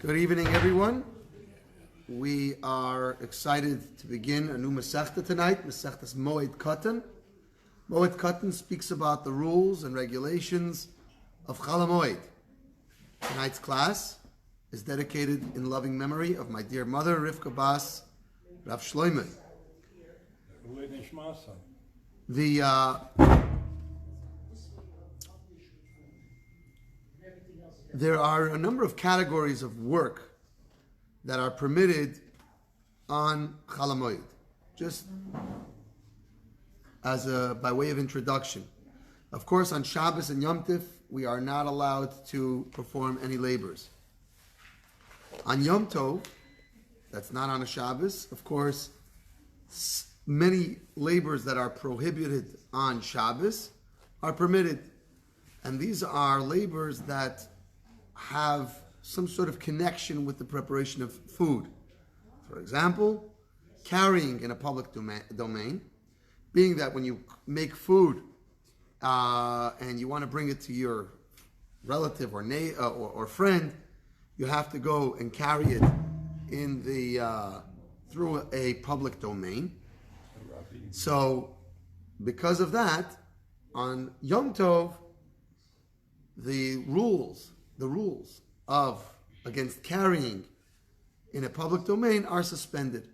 Good evening, everyone. We are excited to begin a new Masechta tonight, Masechta's Moed Katan. Moed Katan speaks about the rules and regulations of Chol Moed. Tonight's class is dedicated in loving memory of my dear mother, Rivka Bas Rav Shloimeh. There are a number of categories of work that are permitted on Chol Moed. Just as by way of introduction. Of course, on Shabbos and Yom Tif, we are not allowed to perform any labors. On Yom Tov, that's not on a Shabbos, of course, many labors that are prohibited on Shabbos are permitted. And these are labors that have some sort of connection with the preparation of food. For example, carrying in a public domain, being that when you make food and you want to bring it to your relative or friend, you have to go and carry it in through a public domain. So, because of that, on Yom Tov, the rules of against carrying in a public domain are suspended.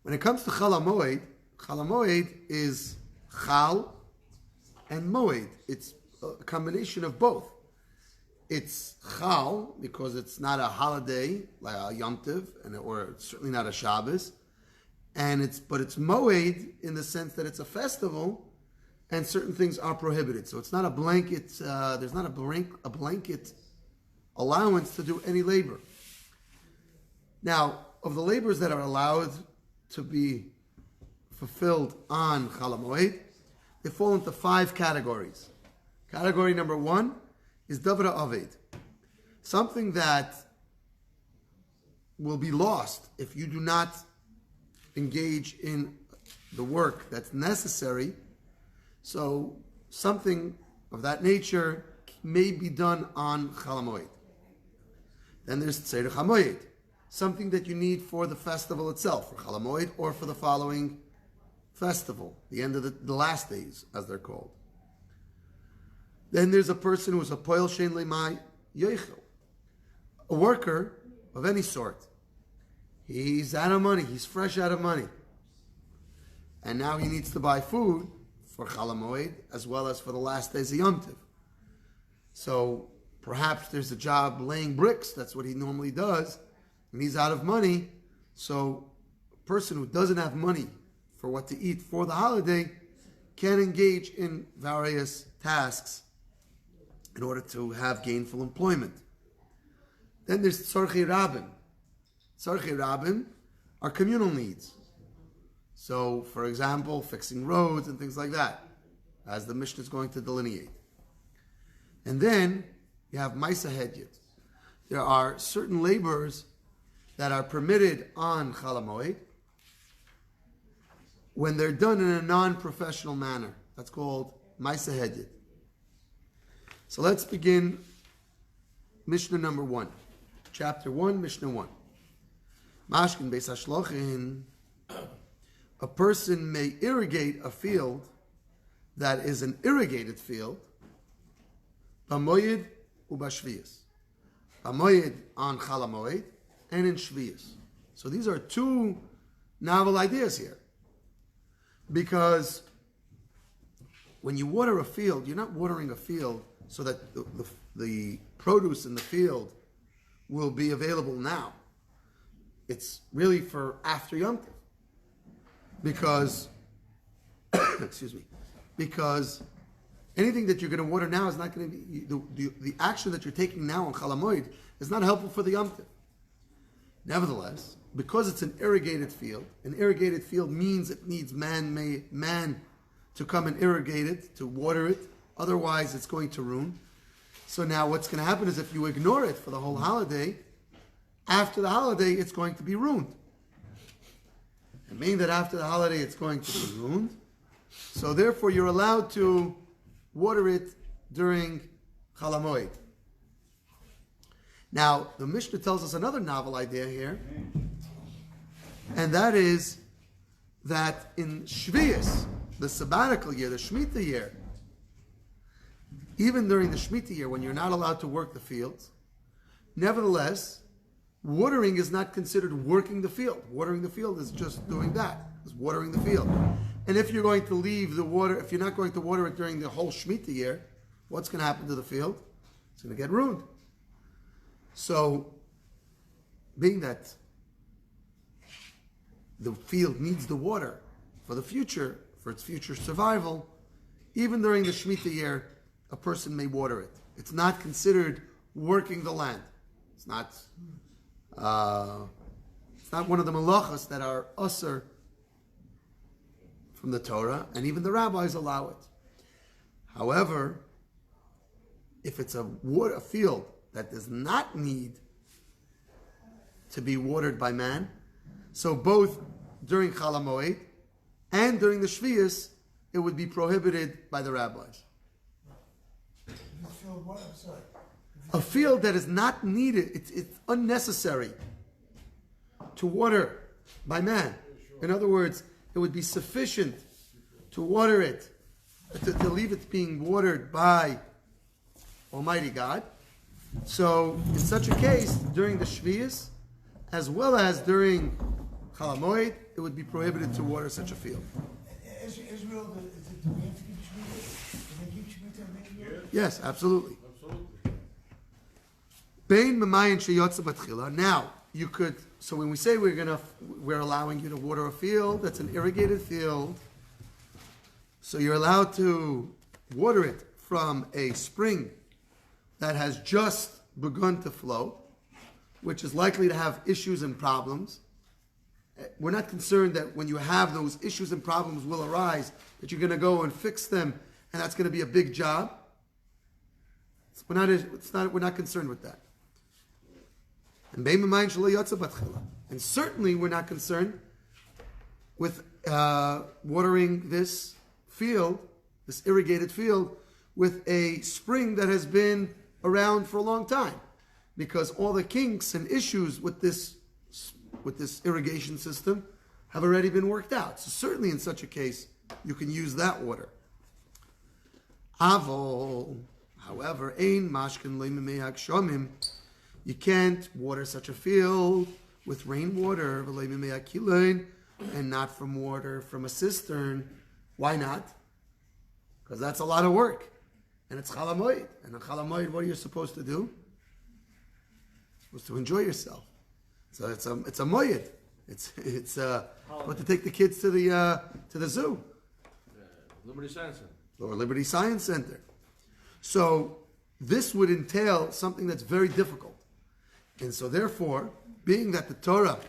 When it comes to Chol Moed is Chal and Moed. It's a combination of both. It's Chal because it's not a holiday like a Yom Tov, or it's certainly not a Shabbos, but it's Moed in the sense that it's a festival. And certain things are prohibited. So it's not a blanket, there's not a blanket allowance to do any labor. Now, of the labors that are allowed to be fulfilled on Chol Moed, they fall into 5 categories. Category number 1 is Davra Aved. Something that will be lost if you do not engage in the work that's necessary. So something of that nature may be done on Chol Moed. Then there's Tzerich HaMoed, something that you need for the festival itself, for Chol Moed or for the following festival, the end of the last days, as they're called. Then there's a person who's a Poel Shein Lemai Yoichel, a worker of any sort. He's out of money, he's fresh out of money. And now he needs to buy food for Chol Moed, as well as for the last days of Yom Tiv. So perhaps there's a job laying bricks, that's what he normally does, and he's out of money. So a person who doesn't have money for what to eat for the holiday can engage in various tasks in order to have gainful employment. Then there's Tzorchei Rabin. Tzorchei Rabin are communal needs. So, for example, fixing roads and things like that, as the Mishna is going to delineate. And then you have Maisa Hedyet. There are certain labors that are permitted on Chol Moed when they're done in a non-professional manner. That's called Maisa Hedyet. So let's begin Mishnah number 1. Chapter 1, Mishnah 1. Mashkin Beis HaShlochin. A person may irrigate a field that is an irrigated field, b'moed u'bashviyas. B'moed on Chol Moed and in shviyas. So these are 2 novel ideas here. Because when you water a field, you're not watering a field so that the produce in the field will be available now. It's really for after Yom Tov. Because anything that you're going to water now is not going to be, the action that you're taking now on Chol Moed is not helpful for the Yom Tov. Nevertheless, because it's an irrigated field means it needs man to come and irrigate it, to water it, otherwise it's going to ruin. So now what's going to happen is if you ignore it for the whole holiday, after the holiday it's going to be ruined. And meaning that after the holiday it's going to be ruined. So therefore you're allowed to water it during Chol Moed. Now, the Mishnah tells us another novel idea here, and that is that in Shvius, the sabbatical year, the Shemitah year, even during the Shemitah year when you're not allowed to work the fields, nevertheless, watering is not considered working the field. Watering the field is just doing that. It's watering the field. And if you're going to leave the water, if you're not going to water it during the whole Shemitah year, what's going to happen to the field? It's going to get ruined. So, being that the field needs the water for the future, for its future survival, even during the Shemitah year, a person may water it. It's not considered working the land. It's not one of the malachas that are usher from the Torah, and even the rabbis allow it. However, if it's a field that does not need to be watered by man, so both during Chol Moed and during the Shvius, it would be prohibited by the rabbis. A field that is not needed, it's unnecessary to water by man. In other words, it would be sufficient to water it, to leave it being watered by Almighty God. So, in such a case, during the Shvius, as well as during Chol Moed, it would be prohibited to water such a field. Israel, do we have to keep Shemitah? Do they keep Shemitah? Yes, absolutely. Bein Memayin Sheyotza Batchila. Now, you could. So when we say we're allowing you to water a field that's an irrigated field, so you're allowed to water it from a spring that has just begun to flow, which is likely to have issues and problems. We're not concerned that when you have those issues and problems will arise, that you're going to go and fix them, and that's going to be a big job. We're not concerned with that. And certainly we're not concerned with watering this field, this irrigated field, with a spring that has been around for a long time, because all the kinks and issues with this irrigation system have already been worked out. So certainly in such a case, you can use that water. Avol, however, ein mashkin le'mimei hakshomim, you can't water such a field with rainwater, and not from water from a cistern. Why not? Because that's a lot of work. And it's Chol Moed. And on Chol Moed, what are you supposed to do? You're supposed to enjoy yourself. So it's a Moed. It's what to take the kids to the zoo. Liberty Science Center. Or Liberty Science Center. So this would entail something that's very difficult. And so therefore, being that the Torah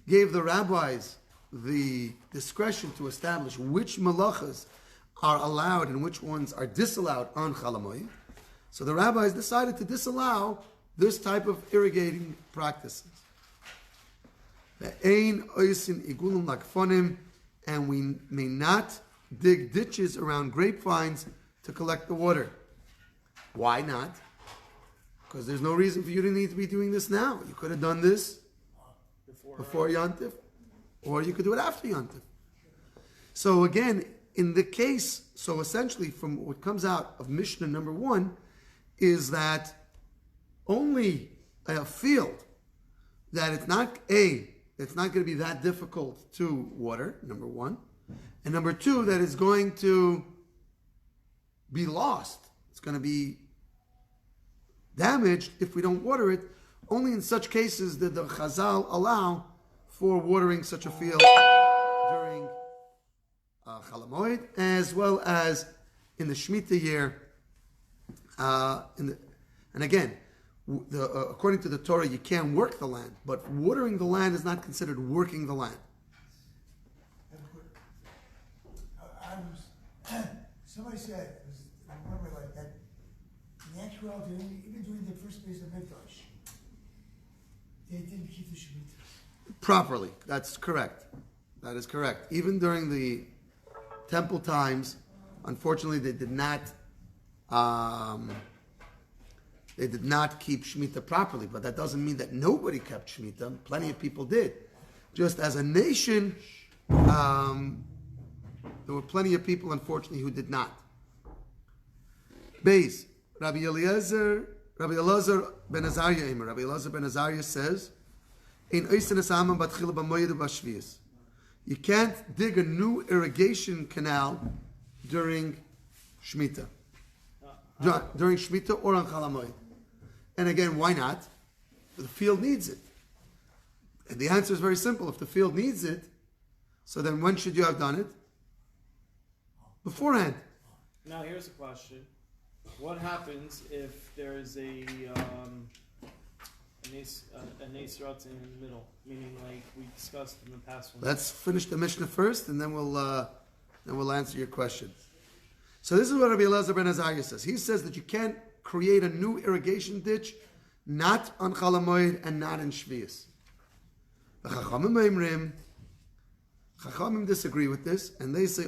gave the rabbis the discretion to establish which malachas are allowed and which ones are disallowed on Chol Moed, so the rabbis decided to disallow this type of irrigating practices. And we may not dig ditches around grapevines to collect the water. Why not? Because there's no reason for you to need to be doing this now. You could have done this before Yontif, or you could do it after Yontif. So again, in the case, so essentially from what comes out of Mishnah number 1 is that only a field that it's not going to be that difficult to water, number 1, and number 2, that it's going to be lost. It's going to be damaged if we don't water it. Only in such cases did the Chazal allow for watering such a field during Chol Moed, as well as in the Shemitah year. And again, according to the Torah, you can't work the land, but watering the land is not considered working the land. Somebody said, I remember like that, in actuality, even during the first place of Mikdash, they didn't keep the Shemitah. Properly, that's correct. That is correct. Even during the temple times, unfortunately, they did not They did not keep Shemitah properly, but that doesn't mean that nobody kept Shemitah. Plenty of people did. Just as a nation, there were plenty of people, unfortunately, who did not. Beis, Rabbi Elazar ben Azariah says, "In you can't dig a new irrigation canal during Shemitah. During Shemitah or on Chol HaMoed. And again, why not? The field needs it. And the answer is very simple. If the field needs it, so then when should you have done it? Beforehand. Now here's a question. What happens if there is a Nesrat in the middle? Meaning, like we discussed in the past one. Let's finish the Mishnah first, and then we'll answer your question. So this is what Rabbi Elazar ben Azariah says. He says that you can't create a new irrigation ditch, not on Chol HaMoed and not in Shvius. The Chachamim disagree with this, and they say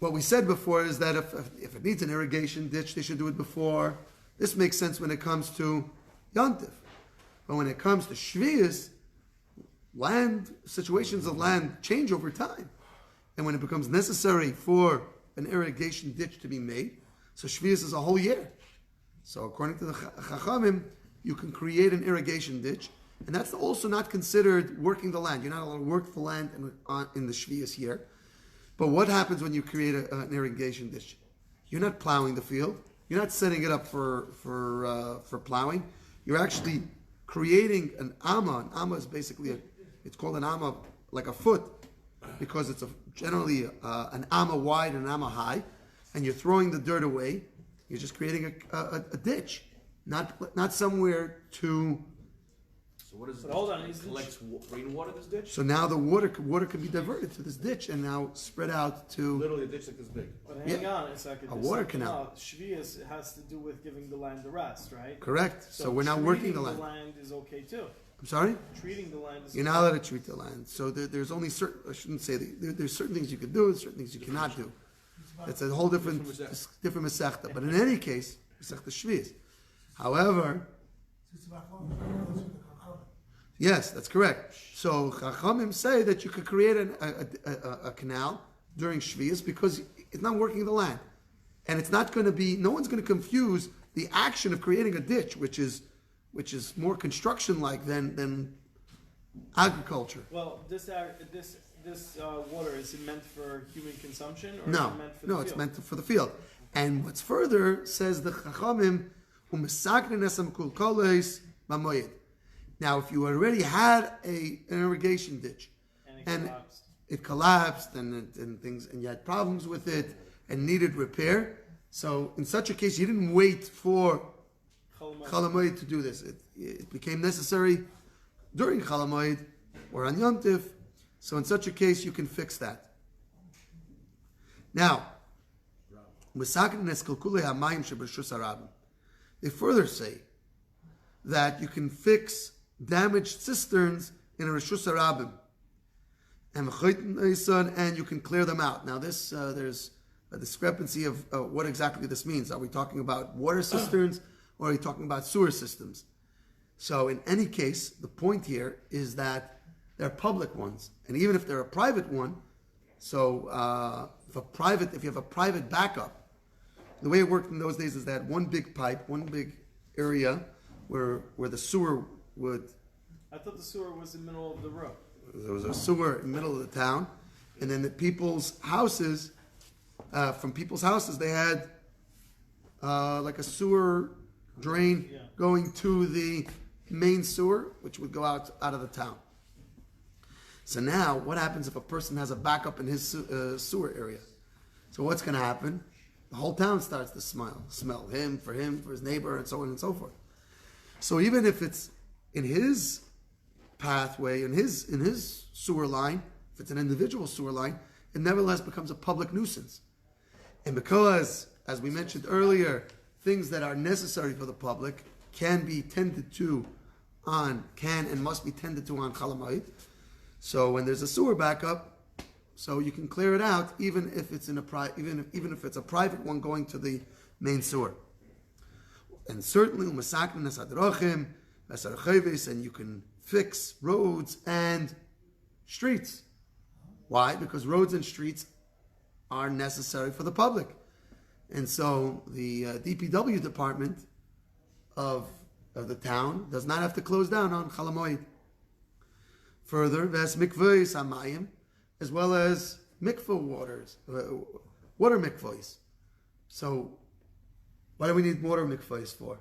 what we said before is that if it needs an irrigation ditch, they should do it before. This makes sense when it comes to Yontif. But when it comes to Shvius, situations of land change over time. And when it becomes necessary for an irrigation ditch to be made, so Shvius is a whole year. So according to the Chachamim, you can create an irrigation ditch, and that's also not considered working the land. You're not allowed to work the land in the Shvius year. But what happens when you create an irrigation ditch? You're not plowing the field. You're not setting it up for plowing. You're actually creating an amma. An amma is basically it's called an amma like a foot, because it's generally an amma wide and an amma high, and you're throwing the dirt away. You're just creating a ditch, not somewhere to. So what is it? But hold on, It collects rainwater, this ditch? So now the water can be diverted to this ditch and now spread out to. Literally a ditch like this big. But hang on a second. A There's water something canal. else. Shvius has to do with giving the land the rest, right? Correct. So we're not working the land. Treating the land is okay too. I'm sorry. Treating the land is. You're not allowed to treat the land. So there's only certain. I shouldn't say there's certain things you can do and certain things you cannot do. It's a whole different masechta. But in any case, masechta Shvius. However. Yes, that's correct. So Chachamim say that you could create a canal during Shvius because it's not working the land. And it's not going to be, no one's going to confuse the action of creating a ditch, which is more construction-like than agriculture. Well, this water, is it meant for human consumption or No, is it meant for the field? it's meant for the field. And what's further, says the Chachamim, Moed. Now, if you already had an irrigation ditch and it collapsed and things, and you had problems with it and needed repair, so in such a case, you didn't wait for Chol HaMoed to do this. It became necessary during Chol HaMoed or on Yom Tif. So in such a case, you can fix that. Now, they further say that you can fix damaged cisterns in a Rishus Harabim, and you can clear them out. Now, there's a discrepancy of what exactly this means. Are we talking about water cisterns or are we talking about sewer systems? So, in any case, the point here is that they're public ones, and even if they're a private one, so if you have a private backup, the way it worked in those days is they had one big pipe, one big area where the sewer would. I thought the sewer was in the middle of the road. There was a sewer in the middle of the town, and then people's houses, they had like a sewer drain going to the main sewer, which would go out of the town. So now, what happens if a person has a backup in his sewer area? So what's going to happen? The whole town starts to smell him, for his neighbor, and so on and so forth. So even if it's in his pathway, in his sewer line, if it's an individual sewer line, it nevertheless becomes a public nuisance. And because, as we mentioned earlier, things that are necessary for the public can and must be tended to on Chol HaMoed. So when there's a sewer backup, so you can clear it out, even if it's even if it's a private one going to the main sewer. And certainly, and you can fix roads and streets. Why? Because roads and streets are necessary for the public. And so the DPW department of the town does not have to close down on Chol Hamoed. Further, ves mikvos hamayim, as well as mikvah waters, water mikvos. So, what do we need water mikvahs for?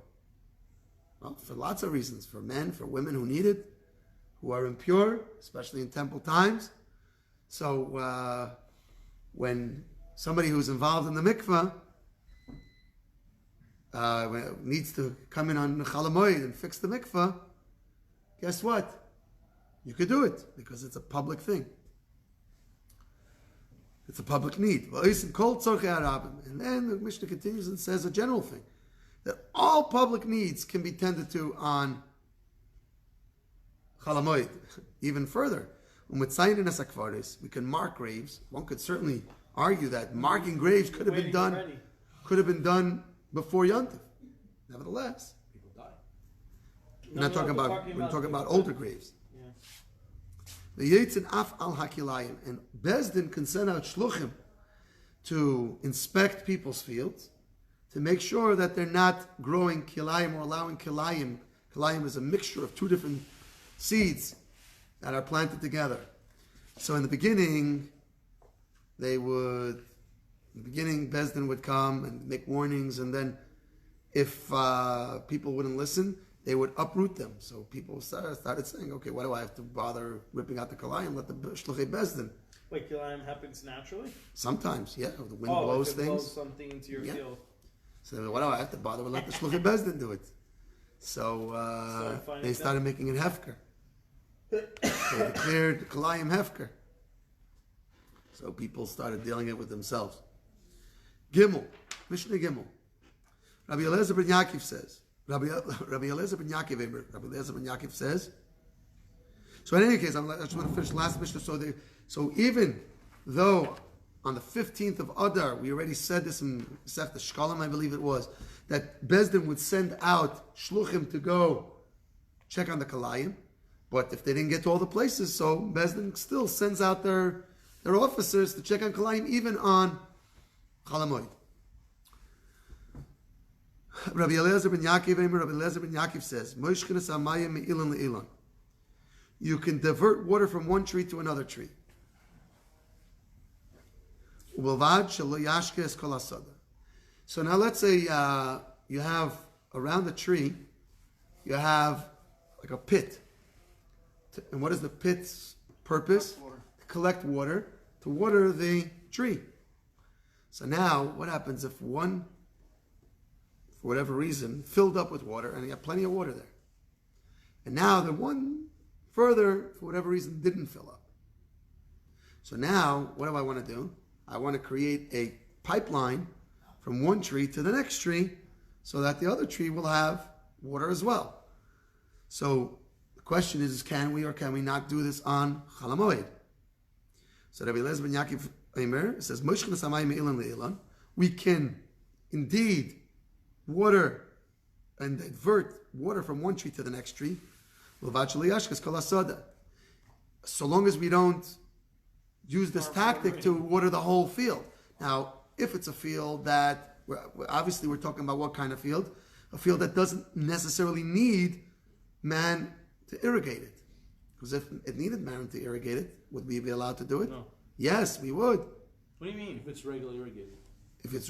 Well, for lots of reasons. For men, for women who need it, who are impure, especially in temple times. So, when somebody who's involved in the mikvah needs to come in on Chol Hamoed and fix the mikvah, guess what? You could do it because it's a public thing. It's a public need. And then the Mishnah continues and says a general thing, that all public needs can be tended to on Chol Hamoed. Even further, we can mark graves. One could certainly argue that marking graves could have been done before Yontif. Nevertheless, People die. we're talking about older graves. The Yitzin af al hakilayim, and Bezdin can send out shluchim to inspect people's fields to make sure that they're not growing kilayim or allowing kilayim. Kilayim is a mixture of two different seeds that are planted together. So in the beginning, Bezdin would come and make warnings, and then if people wouldn't listen, they would uproot them. So people started saying, okay, why do I have to bother ripping out the kilayim? Let the shluchei Bezdin. Wait, kilayim happens naturally? Sometimes, yeah. The wind blows things. Blows something into your field. So why do I have to bother? Let the shluchei Bezdin do it. So they started making it hefker. They declared kilayim hefker. So people started dealing it with themselves. Gimel, Mishnah Gimel. Rabbi Eliezer ben Yaakov says. Rabbi Eliezer ben Yaakov says. So in any case, I just want to finish the last Mishnah. So even though on the 15th of Adar, we already said this in Masechta Shkalim, I believe it was, that Bezdin would send out shluchim to go check on the kilayim, but if they didn't get to all the places, so Bezdin still sends out their officers to check on kilayim even on Chol Hamoed. Rabbi Eliezer ben Yaakov says, Moishkenes hamayim me'ilan le'ilan. You can divert water from one tree to another tree. Ubilvad shelo yashkes kol hasada. So now let's say you have around the tree, you have like a pit. And what is the pit's purpose? To collect water, to water the tree. So now, what happens if one, for whatever reason, filled up with water, and you have plenty of water there. And now the one further, for whatever reason, didn't fill up. So now, what do I want to do? I want to create a pipeline from one tree to the next tree so that the other tree will have water as well. So the question is can we or can we not do this on Chol Hamoed? So Rabbi Eliezer ben Yaakov says, we can indeed water and divert water from one tree to the next tree, so long as we don't use this tactic to water the whole field. Now, if it's a field that, obviously we're talking about what kind of field? A field that doesn't necessarily need man to irrigate it. Because if it needed man to irrigate it, would we be allowed to do it? No. Yes, we would. What do you mean if it's regularly irrigated? If it's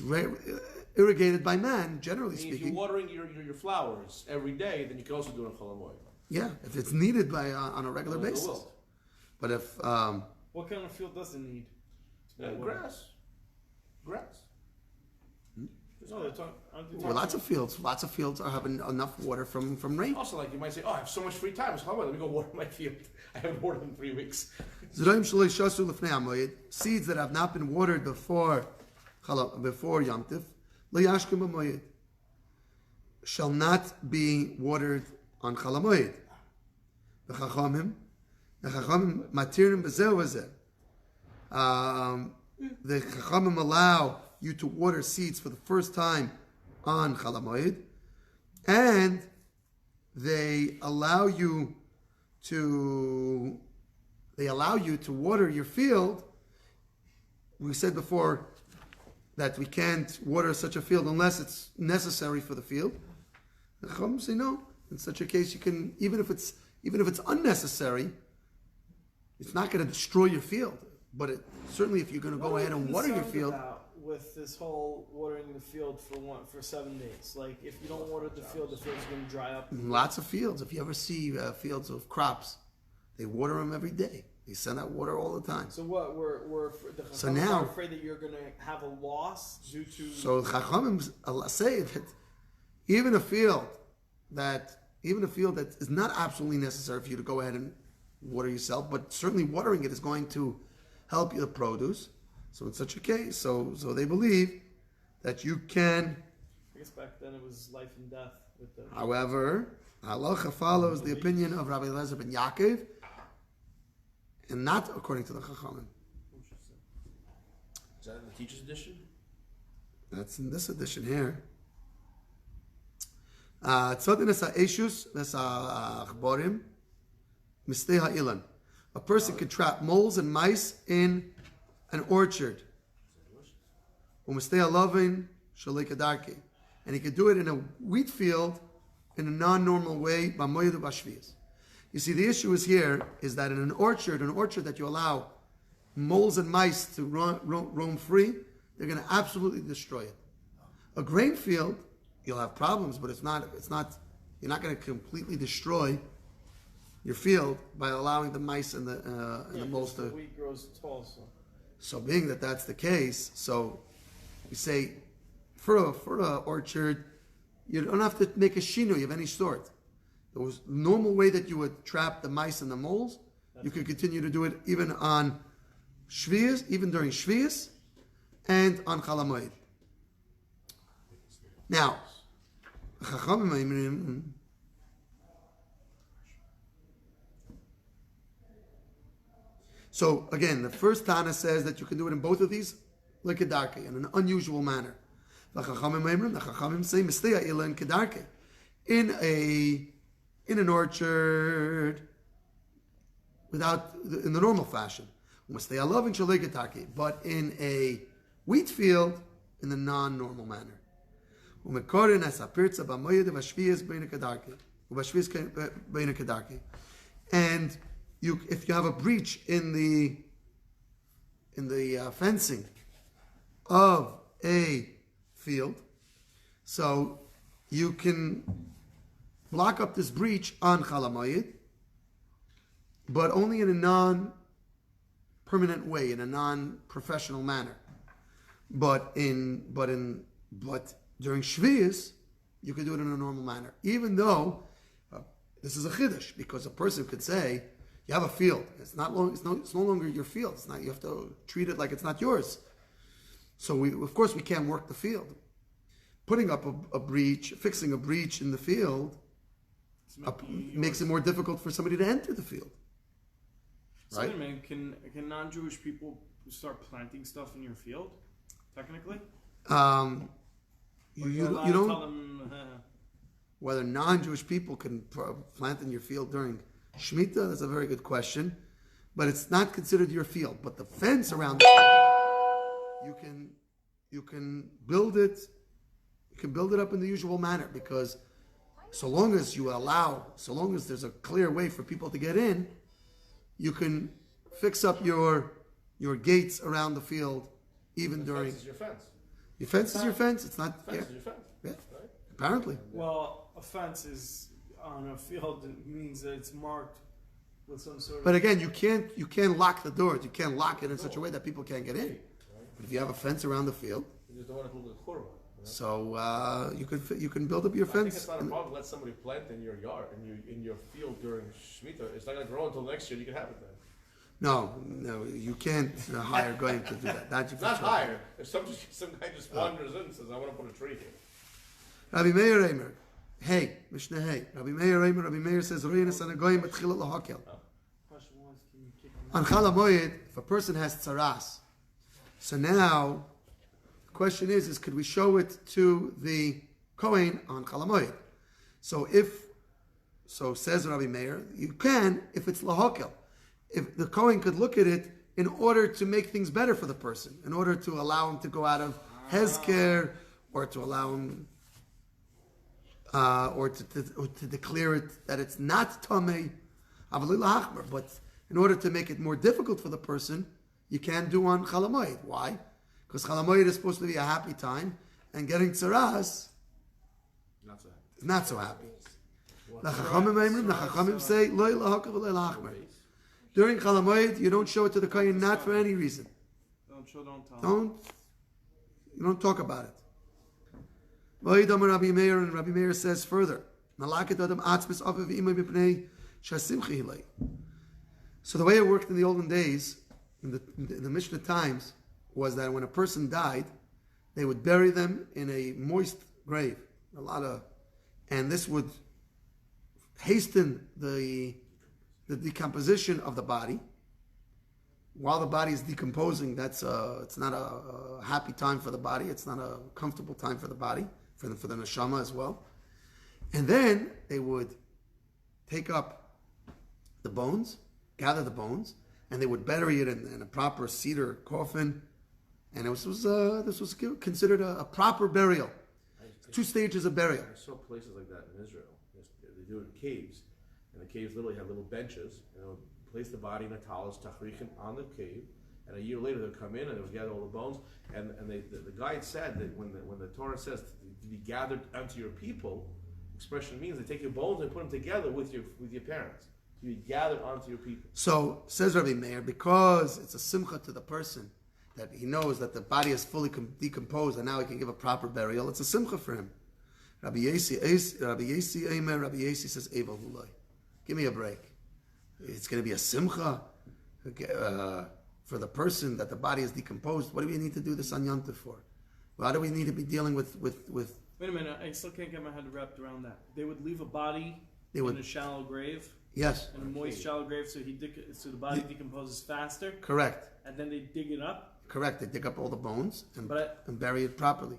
irrigated by man, generally If speaking. you're watering your flowers every day, then you can also do it on Chol Hamoed. Yeah, if it's needed by on a regular basis. But if What kind of field does it need? Grass. No, they're talking. well, lots of fields are having enough water from rain. Also, like you might say, oh, I have so much free time. So let me go water my field. I haven't watered in 3 weeks. Seeds that have not been watered before Yom Tif, shall not be watered on Chol Hamoed. The Chachamim matirim b'zeh v'zeh. The Chachamim allow you to water seeds for the first time on Chol Moed, and they allow you to water your field. We said before that we can't water such a field unless it's necessary for the field. The Chacham say no. In such a case, you can, even if it's unnecessary, it's not going to destroy your field. But certainly, if you're going to go ahead and water your field, with this whole watering the field for 7 days, like if you don't water the field's going to dry up. lots of fields. If you ever see fields of crops, they water them every day. They send out water all the time. So what? We're the So Chachamim now- are afraid that you're going to have a loss due to. So Chachamim say that even a field that is not absolutely necessary for you to go ahead and water yourself, but certainly watering it is going to help your produce. So in such a case, so they believe that you can. I guess back then it was life and death with the. However, halacha follows the opinion of Rabbi Eliezer ben Yaakov, and not according to the Chachamim. Is that in the teacher's edition? That's in this edition here. Tzodin es ha'eshus ves ha'achborim mistei ha'ilan. A person can trap moles and mice in an orchard. Umistei ha'lovin shalei kadarki. And he could do it in a wheat field in a non-normal way, b'moed u'b'shvius. You see, the issue is that in an orchard that you allow moles and mice to roam free, they're going to absolutely destroy it. A grain field, you'll have problems, but you're not going to completely destroy your field by allowing the mice and the moles to. The wheat grows tall, so. So being that that's the case, so we say for a orchard, you don't have to make a shinui of any sort. The normal way that you would trap the mice and the moles, you can continue to do it even on Shvius, even during Shvius, and on Chol Moed. Now, Chachamim, so again, the first Tana says that you can do it in both of these, like kedarke, in an unusual manner. The Chachamim say Mistei Ila and kedarke, in an orchard, in the normal fashion. Mistei Alav and Shalei kedarke, but in a wheat field, in the non-normal manner. And if you have a breach in the fencing of a field, so you can block up this breach on Chol Moed, but only in a non-permanent way, in a non-professional manner. But during Shvius, you can do it in a normal manner. Even though this is a chiddush, because a person could say, you have a field. It's no longer your field. It's not. You have to treat it like it's not yours. So of course we can't work the field. Putting up a breach, fixing a breach in the field, makes it more difficult for somebody to enter the field. So Right? wait a minute, can non-Jewish people start planting stuff in your field? Technically, You You're allowed you to don't. tell them, Whether non-Jewish people can plant in your field during Shemitah, that's a very good question. But it's not considered your field. But the fence around the field, you can build it. You can build it up in the usual manner, because so long as there's a clear way for people to get in, you can fix up your gates around the field, even during. Fence is your fence. Your fence is your fence. It's not. Fence Yeah, is your fence. yeah. Right? Apparently. well, a fence is on a field. It means that it's marked with some sort of. But again, you can't lock the doors. You can't lock it in such a way that people can't get in. But if you have a fence around the field, You just don't want it to look like churban. so you can build up your I think fence. it's not a problem to let somebody plant in your yard, in your field during Shemitah. It's not going to grow until next year. You can have it then. No, you can't hire going to do that. That's Not hire. If some guy just wanders in and says, "I want to put a tree here." Rabbi Meir Eimer. Hey, Mishna. Hey, Rabbi Meir Eimer. Rabbi Meir says, "Reinas anagoyim betchilat lahakel." Question was, can you kick them On Chol Moed, if a person has tzaras, so now the question is could we show it to the Kohen on Chalamoid. So says Rabbi Meir, you can if it's lahokel. If the Kohen could look at it in order to make things better for the person, in order to allow him to go out of hezker, or to allow him, or to declare it that it's not tamei, but in order to make it more difficult for the person, you can't do on Chalamoid. Why? Because Chalamoid is supposed to be a happy time, and getting tzaras is not so happy. The Chachamim say, "Lo lahakel v'lo lahachmer." During Chalamoid, you don't show it to the Kohen, not for any reason. You don't talk about it. Rabbi Meir, and Rabbi Meir says further, so the way it worked in the olden days, in the Mishna times, was that when a person died, they would bury them in a moist grave. And this would hasten the decomposition of the body. While the body is decomposing, it's not a happy time for the body. It's not a comfortable time for the body, for the neshama as well. And then they would take up the bones, gather the bones, and they would bury it in a proper cedar coffin. And this was considered a proper burial. 2 stages of burial. I saw places like that in Israel. They do it in caves. And the caves literally have little benches. And they would place the body in a talis, tachrichin, on the cave. And a year later, they'll come in and they'll gather all the bones. And the guide said that when the Torah says to be gathered unto your people, expression means they take your bones and put them together with your parents. To be gathered onto your people. So, says Rabbi Meir, because it's a simcha to the person, that he knows that the body is fully decomposed and now he can give a proper burial, it's a simcha for him. Rabbi Yesi says, Evel Hulai. Give me a break. It's going to be a simcha for the person that the body is decomposed. What do we need to do this on Yom Tov for? Why do we need to be dealing with... Wait a minute, I still can't get my head wrapped around that. They would leave a body in a shallow grave? Yes. In a moist, shallow grave, so the body decomposes faster? Correct. And then they dig it up? Correct. They dig up all the bones and bury it properly.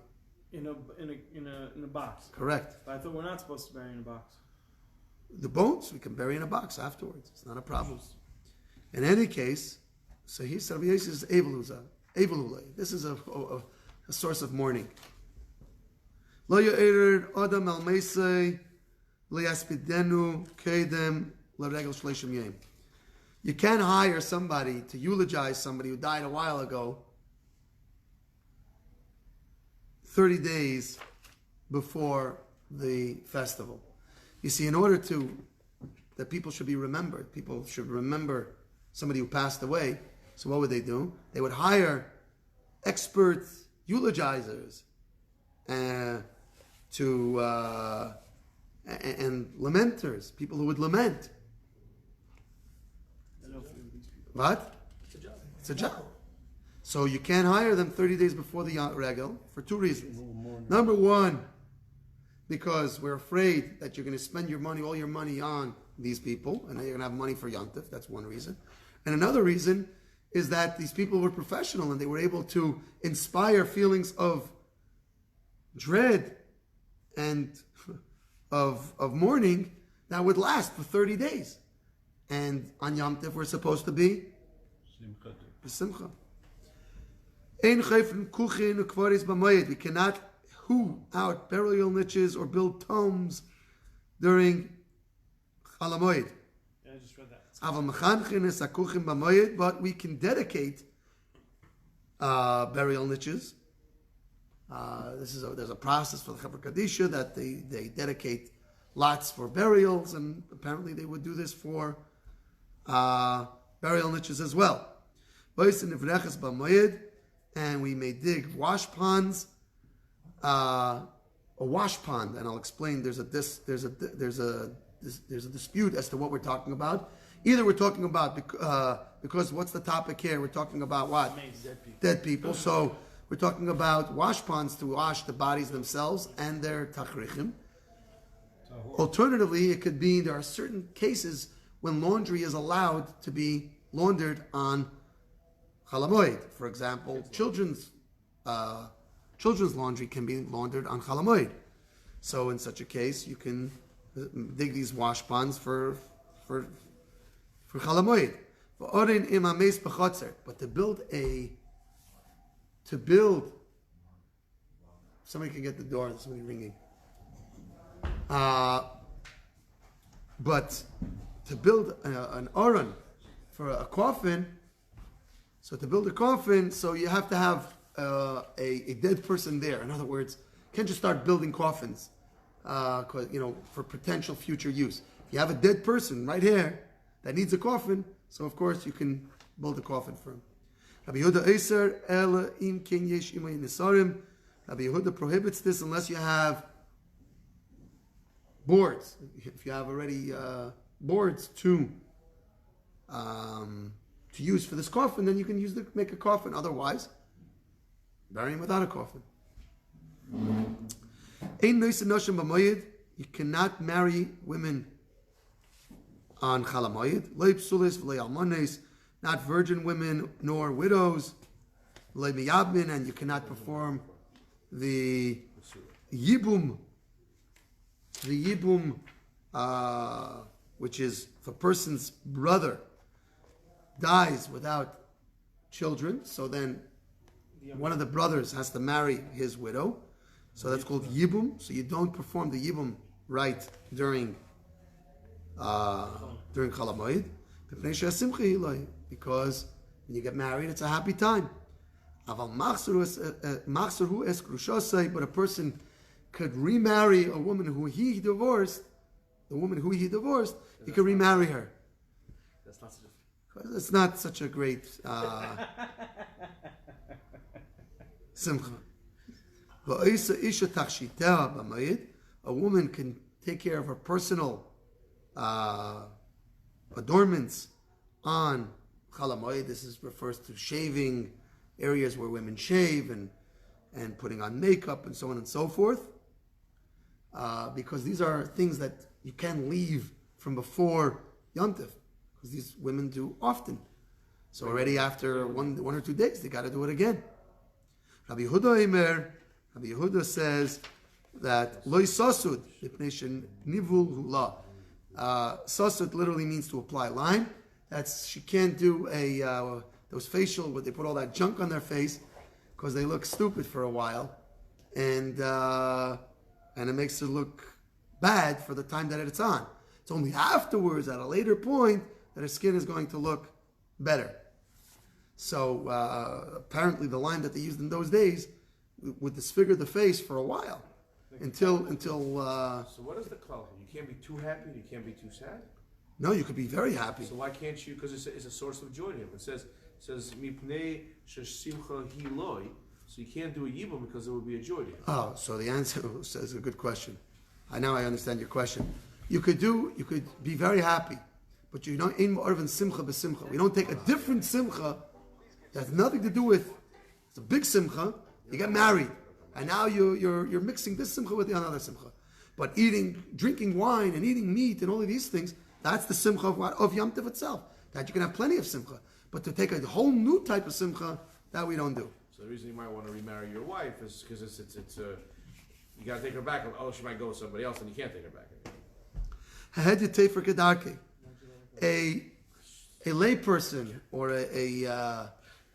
In a box? Correct. But I thought we're not supposed to bury in a box. The bones we can bury in a box afterwards. It's not a problem. In any case, so he said, this is This is a source of mourning. Lo ya'ered adam al meisei liyaspidenu kedem l'regel shleishim yom. You can't hire somebody to eulogize somebody who died a while ago 30 days before the festival. You see, in order that people should be remembered, people should remember somebody who passed away, so what would they do? They would hire expert eulogizers and lamenters, people who would lament. What? It's a job. So you can't hire them 30 days before the regel for 2 reasons. Number 1, because we're afraid that you're going to spend all your money on these people, and then you're going to have money for Yom Tov. That's one reason. And another reason is that these people were professional and they were able to inspire feelings of dread and of mourning that would last for 30 days. And on Yom Tov, we're supposed to be Simcha. We cannot hew out burial niches or build tombs during Chalamoid. Yeah, I just read that. But we can dedicate burial niches. There's a process for the Chaver Kadisha that they dedicate lots for burials, and apparently they would do this for burial niches as well. And we may dig wash ponds, a wash pond, and I'll explain. There's a dispute as to what we're talking about. Either we're talking about because what's the topic here? We're talking about what? Dead people. So we're talking about wash ponds to wash the bodies themselves and their tachrichim. Alternatively, it could be there are certain cases when laundry is allowed to be laundered on Chalamoid. For example, children's laundry can be laundered on Chalamoid. So in such a case, you can dig these wash ponds for Chol Hamoed. But to build, somebody can get the door. There's somebody ringing. But to build an aron for a coffin, so to build a coffin, so you have to have a dead person there. In other words, you can't just start building coffins, for potential future use. If you have a dead person right here that needs a coffin, so of course you can build a coffin for him. Rabbi Yehuda Eiser El Im King Yesh Imay Nisarim. Rabbi Yehuda prohibits this unless you have boards. If you have already boards to use for this coffin, then you can use it to make a coffin. Otherwise, bury him without a coffin. You cannot marry women on Chol Hamoed. Not virgin women nor widows. And you cannot perform the yibum. The yibum, which is if a person's brother dies without children, so then one of the brothers has to marry his widow. So that's called yibum. So you don't perform the yibum right during Chol Hamoed. Because when you get married, it's a happy time. But a person could remarry a woman who he divorced. The woman who he divorced, he could remarry her. It's not such a great simcha. A woman can take care of her personal adornments on Chol Hamoed. This refers to shaving, areas where women shave, and putting on makeup and so on and so forth. Because these are things that you can't leave from before Yom Tov, because these women do often. So already after one or 2 days, they got to do it again. Rabbi Yehuda says that Loi Sasud Nipnei Nivul Hula. Sasud literally means to apply lime. She can't do those facial where they put all that junk on their face because they look stupid for a while, and it makes it look bad for the time that it's on. It's only afterwards, at a later point, that her skin is going to look better. So apparently, the lime that they used in those days would disfigure the face for a while until. So what is the klal? You can't be too happy. You can't be too sad. No, you could be very happy. So why can't you? Because it's a source of joy to him. It says mipnei sheshimcha hiloi. So you can't do a yibum because it would be a joy to him. Oh, so the answer is a good question. Now I understand your question. You could be very happy, but you don't in orvan simcha b'simcha. We don't take a different simcha that has nothing to do with. It's a big simcha. You get married, and now you're mixing this simcha with the another simcha. But drinking wine and eating meat and all of these things, that's the simcha of Yom Tov itself. That you can have plenty of simcha. But to take a whole new type of simcha, that we don't do. So the reason you might want to remarry your wife is because it's you got to take her back. Oh, she might go with somebody else, and you can't take her back. A lay person or a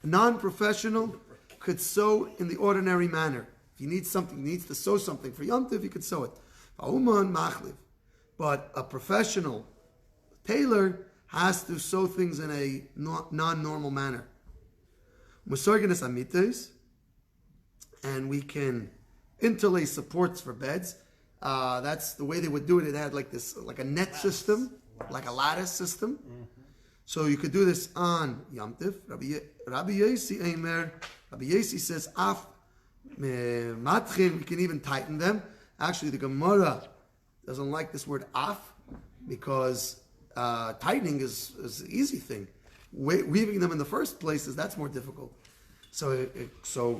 non-professional could sew in the ordinary manner. If he needs to sew something for Yom Tov, he could sew it. But a professional tailor has to sew things in a non-normal manner. And we can interlace supports for beds. That's the way they would do it. It had like a net system, like a lattice system. Mm-hmm. So you could do this on Yom Tov. Rabbi Yesi says, af matchin, we can even tighten them. Actually, the Gemara doesn't like this word af because tightening is an easy thing. Weaving them in the first place that's more difficult. So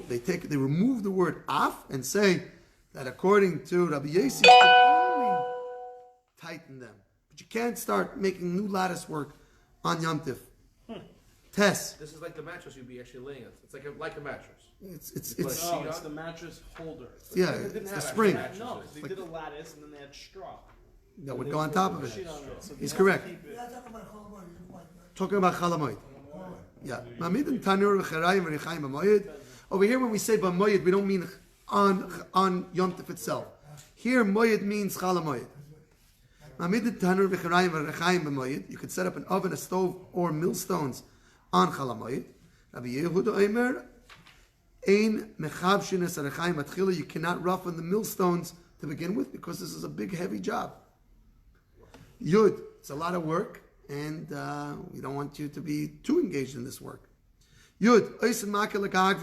they remove the word af and say that according to Rabbi Yesi, you can only tighten them, but you can't start making new lattice work on Yom Tov. Tess. This is like the mattress you'd be actually laying on. It's like a mattress. It's You put it's a No, sheet it's on? the mattress holder. yeah, It didn't it's the have spring actual No, mattresses. they did a lattice and then they had straw. that would They go on put top the of sheet it. on it, so they He's have to correct. keep You're it. not talking about Chol Hamoed, you're like, Talking about Chalamoid. Hamoed. Yeah. Mamid tanur v'cherayim v'rechaim b'moyed. Over here, when we say b'moyed, we don't mean on Yom Tov itself. Here, moyed means Chalamoid. Mamid tanur v'cherayim v'rechaim b'moyed. You could set up an oven, a stove, or millstones on Chalamoid. Rabbi Yehuda Omer, ein mechavshin es harechaim matchila. You cannot roughen the millstones to begin with because this is a big, heavy job. Yud, it's a lot of work, and we don't want you to be too engaged in this work. Yud, oisen makel agag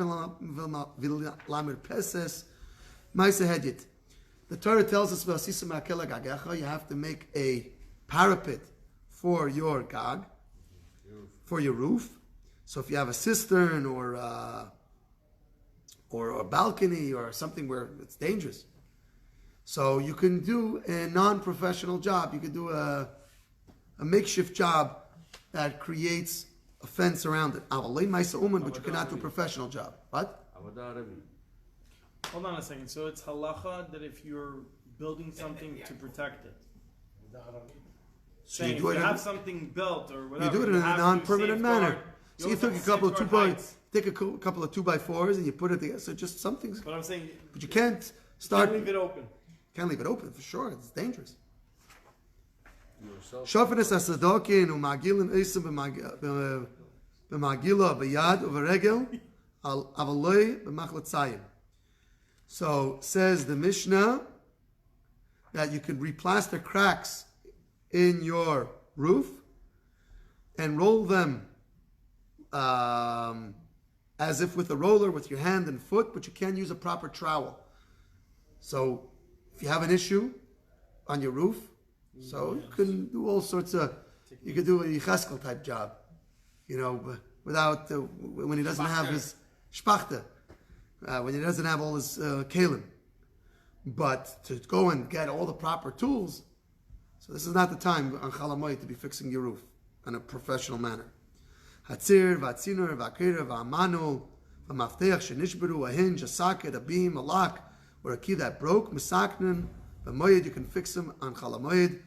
v'lamer peses ma'ase hedit. The Torah tells us v'asisa makel agagecha. You have to make a parapet for your gag, for your roof. So if you have a cistern or a balcony or something where it's dangerous, so you can do a non-professional job. You could do a makeshift job that creates a fence around it. But you cannot do a professional job. What? Hold on a second. So it's halacha that if you're building something to protect it, So saying you do if it you in, have something built or you whatever, do it in a have to non-permanent safeguard- manner. So you always took have a to couple of safeguard heights. take a couple of 2x4s and you put it together. So just something, But I'm saying, but you can't can't start. leave it open. Can't leave it open for sure. It's dangerous. Yourself. Shofenes hasadokin umagilin esim b'magila b'yad uveregel al avaloi b'machletzayim. So says the Mishnah that you could replaster cracks in your roof and roll them as if with a roller with your hand and foot, but you can't use a proper trowel. So if you have an issue on your roof, so you can do all sorts of, you could do a Yecheskel type job, but without, when he doesn't have his shpachte, when he doesn't have all his kalim. But to go and get all the proper tools, so this is not the time on Chalamoy to be fixing your roof in a professional manner. Hatzir, v'atzinur, v'akir, v'amanu, v'mafteach, shenishberu, a hinge, a socket, a beam, a lock, or a key that broke, misaknin, b'moyed, you can fix them on Chalamoyed,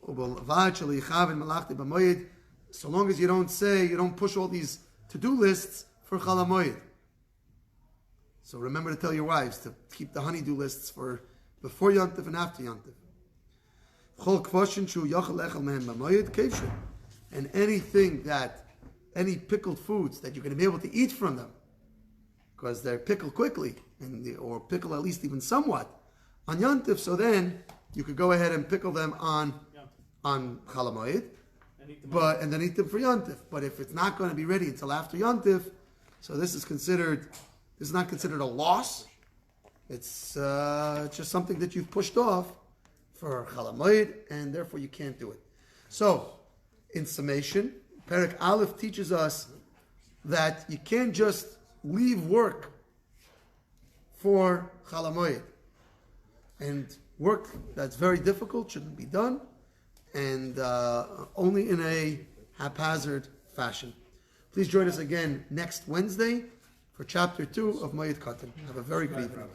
u'b'lavad, shali'ichavin, malachti, b'moyed, so long as you don't push all these to-do lists for Chalamoyed. So remember to tell your wives to keep the honey-do lists for before Yontif and after Yontif. And any pickled foods that you're going to be able to eat from them, because they're pickled quickly, or pickle at least even somewhat, on Yontif, so then you could go ahead and pickle them on Chalamoyed, and then eat them for Yontif. But if it's not going to be ready until after Yontif, so this is not considered a loss. It's just something that you've pushed off for Chalamoid, and therefore you can't do it. So, in summation, Perek Aleph teaches us that you can't just leave work for Chalamoid. And work that's very difficult shouldn't be done, and only in a haphazard fashion. Please join us again next Wednesday for chapter 2 of Moed Katan. Have a very good evening.